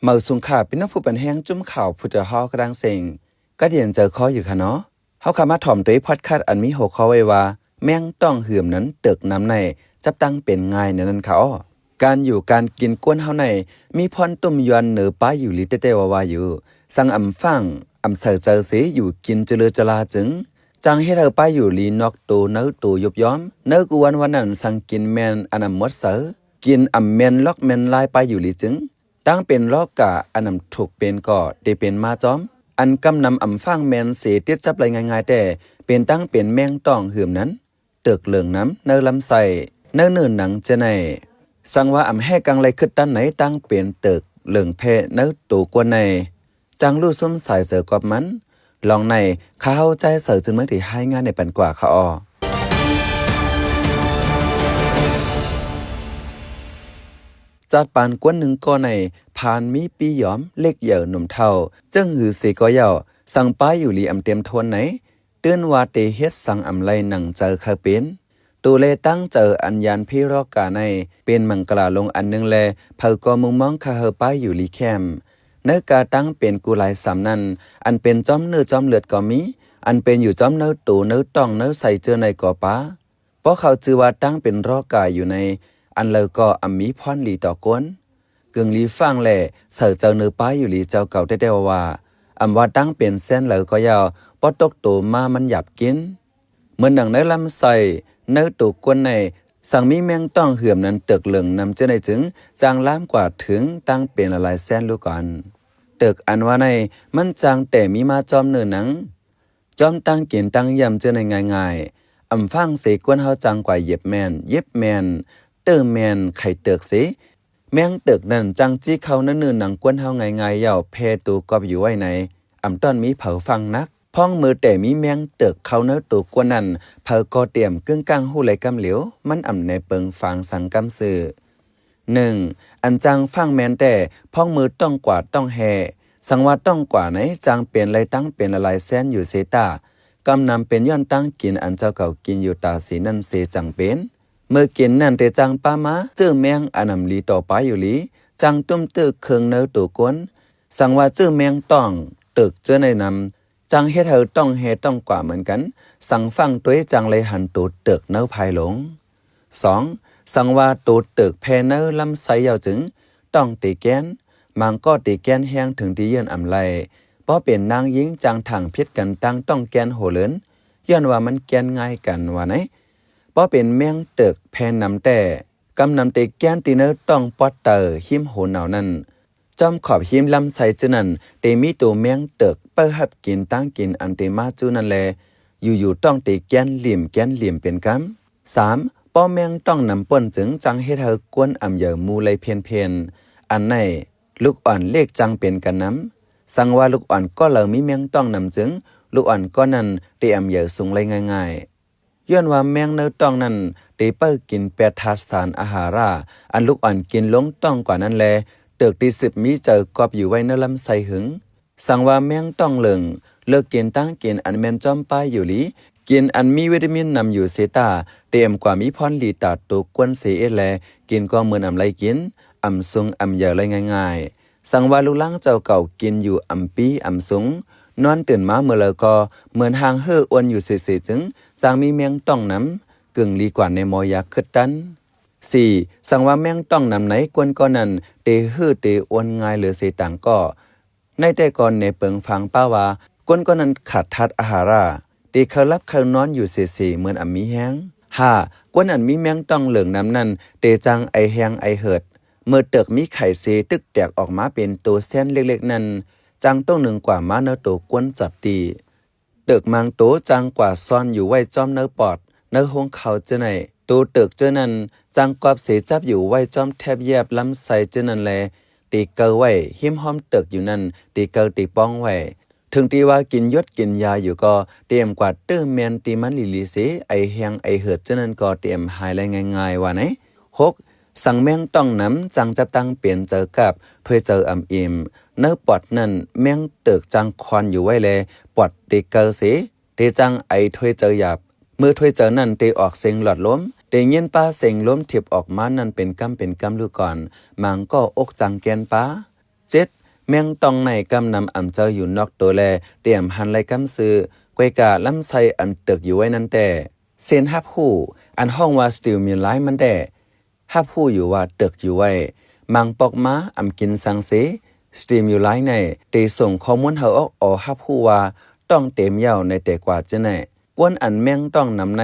เมื่อสุงขาเป็นนักผู้บันแห้งจุ้มข่าวพุทธฮอกระดังเซ็งก็เดียนเจอข้ออยู่ค่ะเนาะเฮาคำมาถ่อมตัวพอดคาสต์อันมีหัวข้อไว้ว่าแมงต้องเหือมนั้นตึกน้ำในจับตั้งเป็นง่ายนั่นเขาการอยู่การกินกวนเฮาในมีพรตุ่มยวนเหนือป้าอยู่ลิเตเตว่าอยู่สั่งอำฟังอำเสอเจอเสอยู่กินเจริญจลาจึงจังให้เธอป้าอยู่ลีนอกตูเนื้อตูยบย้อมเนื้อกวนวันนั้นสั่งกินแมนอันมดเสอกินอำแมนล็อกแมนลายป้าอยู่ลีจึงตั้งเป็นลอกกะอันนำถูกเป็นก่อได้เป็นมาจอมอันกำนำอำฟังแมนเสียเตี้ยจับไรง่ายๆแต่เป็นตั้งเป็นแมงต้องเหือมนั้นเติกเหลืองน้ำเนื้อลำไส้เนื้อเนื้อหนังจะในสั่งว่าอำแห่กังไรขึ้นด้านไหนตั้งเป็นเติกเหลืองเพเนื้อตูกวนในจังลู่ซุ่มสายเสือกอบมันลองในข้าเข้าใจเสือจึงเมื่อที่ให้งานในปันกว่าเขาออจัดปานกวนหนึ่งก็ในผ่านมีปียอมเล็กเหย่อหนุ่มเท่าจึงหือสีก็เย่าสั่งป้ายอยู่ลีอำเต็มทวนไหนเตือนว่าเตเฮ็ดสั่งอำไลหนังเจอคาเป็นตูเลตั้งเจออัญญาณพี่รอกกาในเป็นมังกลาลงอันนึงแลเผาก็มุงมองคาเฮป้ายอยู่ลีแคมเนื้อกาตั้งเป็นกุหลายสามนั้นอันเป็นจอมเนื้อจอมเลือดก็มีอันเป็นอยู่จอมเนื้อตูเนื้อต้องเนื้อใส่เจอในก่อป้าเพราะเขาจือว่าตั้งเป็นรอกกาอยู่ในอันเลยก็อำมีพรลีต่อกวนกึ่งลีฟังแหล่เสือเจ้าเนื้อป้ายอยู่ลีเจ้าเก่าได้ว่าอำว่าตั้งเป็นเส้นเลยก็ยาวปอตกโตมามันหยับกินเหมือนหนังในลำไส้เนื้อตัวกวนในสั่งมีแมงต้องเหือมนั้นเตึกเหลืองนำเจ้าในถึงจางล้ามกว่าถึงตั้งเป็นอะไรแส้นลูกก่อนเตึกอันว่าในมันจางแต่มีมาจอมเนื้อหนังจอมตั้งกินตั้งยำเจ้าในง่ายๆอำฟังเสกวนเฮาจังกว่าเย็บแมนเติมแมนไข่เตึกสิแมงเตึกนั่นจังจี้เขานั่นเนื้อหนังกวนเฮาง่ายๆเหย่าเพตูกอบอยู่ไว้ในอำต้นมีเผาฟังนักพ้องมือแต่มีแมงเตึกเขาเนื้อตัวกวนนั้นเผาก็เตรียมกึ่งกลางหูไหลกำเหลียวมันอำในเปิงฟังสังกำสื่อ1. อันจังฟังแมนแต่พ้องมือต้องกว่าต้องแห่สังว่าต้องกว่าไหนจังเป็นไรตั้งเป็นละลายแสนอยู่เสตากำนำเป็นย้อนตั้งกินอันเจ้าเก่ากินอยู่ตาสีนั่นเสจังเป็นเมื่อกินนั่นแต่จังป้ามาเจอแมงอันนำลีต่อไปอยู่ลีจังตุ้มตึกเคืองเนื้อตัวกวนสังว่าเจอแมงต้องตึกเจอในนำจังเฮ็ดเธอต้องเฮ็ดต้องกว่าเหมือนกันสั่งฟังตัวจังเลยหันตูเตึกเนื้อภายหลง 2. สั่งว่าตูตึกแพเนื้อลำไส้ยาวจึงต้องตีแกนมังก็ตีแกนแห้งถึงที่เยือนอำไลเพราะเป็นนางยิงจังถังพิษกันตั้งต้องแกนโหเลินย้อนว่ามันแกนง่ายกันว่าไหนเพราะเป็นแมงตึกแพนนำแต่กำนำตีแกนตีเนื้อต้องปอดเตอหิมโหหนาวนั้นจอมขอบหิมลำไส้จุนั้นเตมีตัวแมงเตึกเปิ้หับกินตั้งกินอันเตมาจูนั่นแลอยู่ๆต้องตีแกนเหลี่ยมเป็นกำ 3. ป้อแมงต้องนำป่นจึงจังเฮ็ดเธอกวนอำเหยอมูเลยเพียนอันในลูกอ่อนเลขจังเป็นกันน้ำสั่งว่าลูกอ่อนก็เหล่ามีแมงต้องนำจึงลูกอ่อนก็นั้นเตอำเหยอสูงเลยง่ายๆย้อนว่าแมงเนื้อต้องนั้นเตเปิ้กินแปดธาตุสารอาหาราอันลูกอ่อนกินลงต้องกว่านั้นแลเติกที่10มีเจอกอบอยู่ไว้ในลำไส้หึงสั่งว่าแมงต้องเหลืองเลิกกินตั้งกินอันแมนจอมป้ายอยู่ลีกินอันมีวิตามินนำอยู่เสตาเตรียมกว่ามีพรลีตาตัวกวนเสเอแลกินก็เหมือนอำไรกินอำซุงอำเหยอเลยง่ายๆสั่งว่าลูกล้างเจ้าเก่ากินอยู่อำปีอำซุงนอนตื่นมาเมื่อแล้วก็เหมือนหางเฮ่ออ้วนอยู่เสจึงจางมีแมงต้องนำกึ่งลีกว่าในมอยาคึดตัน4. สั่งว่าแมงต้องนำไหนกวนก็นั้นเตฮื้อเตอ้วนง่ายเหลือเสต่างก็ในแต่ก่อนในเปิงฟังป้าว่ากวนก็นั้นขาดธาตุอาหาราตีเขารับเขานอนอยู่เสียเหมือนอำมีแห้ง5. กวนอันมีแมงต้องเหลืองน้ำนั้นเตจังไอแห้งไอเหิดเมื่อเติกมีไข่เสตึกแตกออกมาเป็นตัวเส้นเล็กๆนั้นจังต้องหนึ่งกว่ามาเนื้อตัวกวนจับตีเติกมังโตจังกว่าซ่อนอยู่ไว้จอมเนื้อปอดเนื้อหงเขาเจาไหนตัวเติกเจานั้นจังกอบเสจับอยู่ไว้จอมแทบแยบลำไส้เจานั้นแลตีเกอไว้หิมห้อมเติกอยู่นั้นตีเกอตีป้องไว้ถึงที่ว่ากินยศกินยาอยู่ก็เตรียมกว่าตื้อแมนตีมันลิเสไอแหงไอเหิดเจานั้นก็เตรียมหายเลยง่ายๆว่าไหน 6. สั่งแมงต้องน้ำจังจะตั้งเปลี่ยนเจอกับถ้วยเจออำอิ่มเนื้อปอดนั่นแมงเติกจังควันอยู่ไว้แลปอดตีเกอเสเตจังไอถ้วยเจอหยาบเมื่อถ้วยเจอนั่นเตออกเสียงหลอดล้มเตเงียนป้าเสียงล้มเทียบออกมานั่นเป็นกำลูกก่อนมังก็อกจังแกนป้า 7แมงตองในกำนำอำเจ้าอยู่นอกตัวแลเตรียมหันไลกำซื้อกวยกาลำไส้อันเตึกอยู่ไว้นั่นแต่เส้นฮับหูอันห้องว่าสติลมีหลายมันแต่ฮับหูอยู่ว่าเตึกอยู่ไว้มังปอกม้าอำกินสังเสสติมอยู่หลายในเตส่งข้อมูลเฮาออกฮับหูว่าต้องเต็มยาวในแต่กว่าจะไหนกวนอันแมงต้องนำใน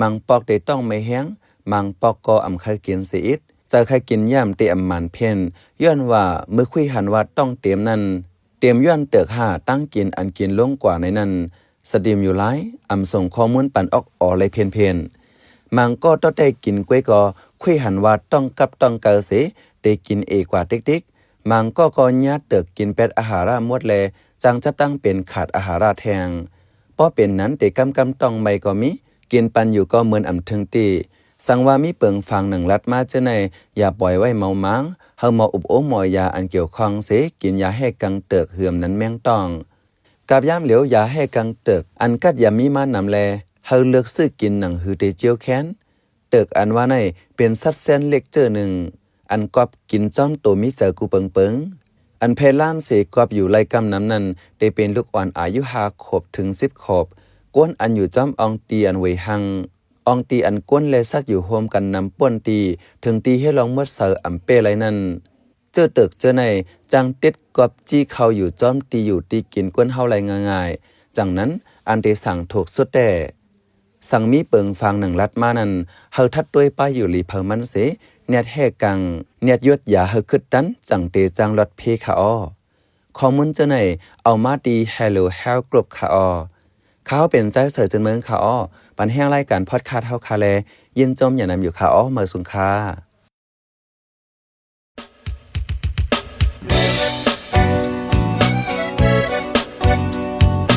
มังปอกเตต้องไม่แห้งมังปอกก็อำเคยกินเสียอิดจะเคยกินย่ำเตอำมันเพียนย้อนว่าเมื่อคุยหันว่าต้องเต็มนั้นเตรียมย้อนเตือกห้าตั้งกินอันกินลงกว่าในนั้นสติมอยู่หลายอำส่งข้อมูลปั่นออกเลยเพียนมังก็ต้องได้กินกล้วยก็คุยหันว่าต้องกับต้องเกาเสได้กินเอกว่าติ๊กมังก็ญาติเตือกกินเป็ดอาหาระหมดแลจังจะตั้งเป็นขาดอาหาระแทงเพราะเป็นนั้นเด็กกำต้องไม่ก็มีกินปันอยู่ก็เหมือนอำถึงตีสังว่ามีเปิงฟังหนังรัดมาเจ้าในอย่าปล่อยไว้เมามังเฮามาอุบโอหมอยาอันเกี่ยวข้องเสกินยาให้กังเติกเหือมนั้นแมงต้องกับย่ามเหลียวยาให้กังเติกอันกัดยามีมานำแลเฮาเลือกซื้อกินหนังหือเตเจียวแค้นเติกอันว่าในเป็นสัดแสนเล็กเจอหนึ่งอันกอบกินจ้อมโตมีเจอกูเปิงอันเพล่ามเสกอบอยู่ไล่กำน้ำนั้นได้เป็นลูกอ่อนอายุ5 ขวบถึง10 ขวบกวนอันอยู่จ้อมอองตีอันไว้หังอองตีอันก้นและสัตว์อยู่โฮมกันนำป้นตีถึงตีให้ลองเมื่อเสืออำเป้ไรนั่นเจอเติกเจอในจังติดกอบจี้เขาอยู่จ้อมตีอยู่ตีกินก้นเฮาไรง่ายๆจังนั้นอันเตสั่งถูกสุดแต่สั่งมีเปิงฟังหนังรัดมานั้นเฮาทัดด้วยป้ายอยู่หลีเพิ่มมันเสเนียดแห่กังเนียดยดอย่าเฮาคึดตันจังเตจังรถเพคาออข้อมูลเจอในเอามาดี Hello Health Group คาออเขาเป็นใจเสือจนเมืองขาอ้อปันแห้งรายการพอดคาสต์เฮาคาแลยินจมอย่านำอยู่ขาอ้อเมื่อสุนคา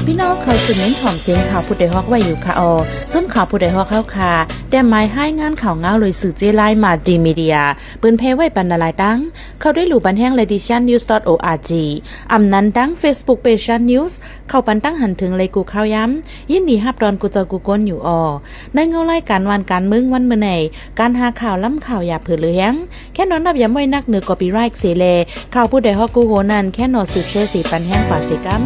พี่น้องเคยสืบเน้นถ่อมเสียงข่าวผู้ใดฮอกไว้อยู่ค่ะจนข่าวผู้ใดฮอกเข้าค่ะแต่หมายให้งานข่าวเงาเลยสื่อเจไลมาดีมีเดียปืนเพไว้ปันนาลายดังเข้าด้วยหลู่บันแห้ง lediciannews.org อำนั้นดัง Facebook page news เข้าปันตั้งหันถึงเลยกูข่าวย้ำยินดีฮับดอนกูเจอกูก้นอยู่ในเงาไล่การวันการมึงวันเมื่อไหนการหาข่าวล้ำข่าวอย่าเผื่อเลี้ยงแค่นอนนับย้ำไว้นักเหนือกอปีไรค์เสเลข่าวผู้ใดฮอกกูโหนันแค่นอสืบเชื่อสีปันแห้งป่าเสกัม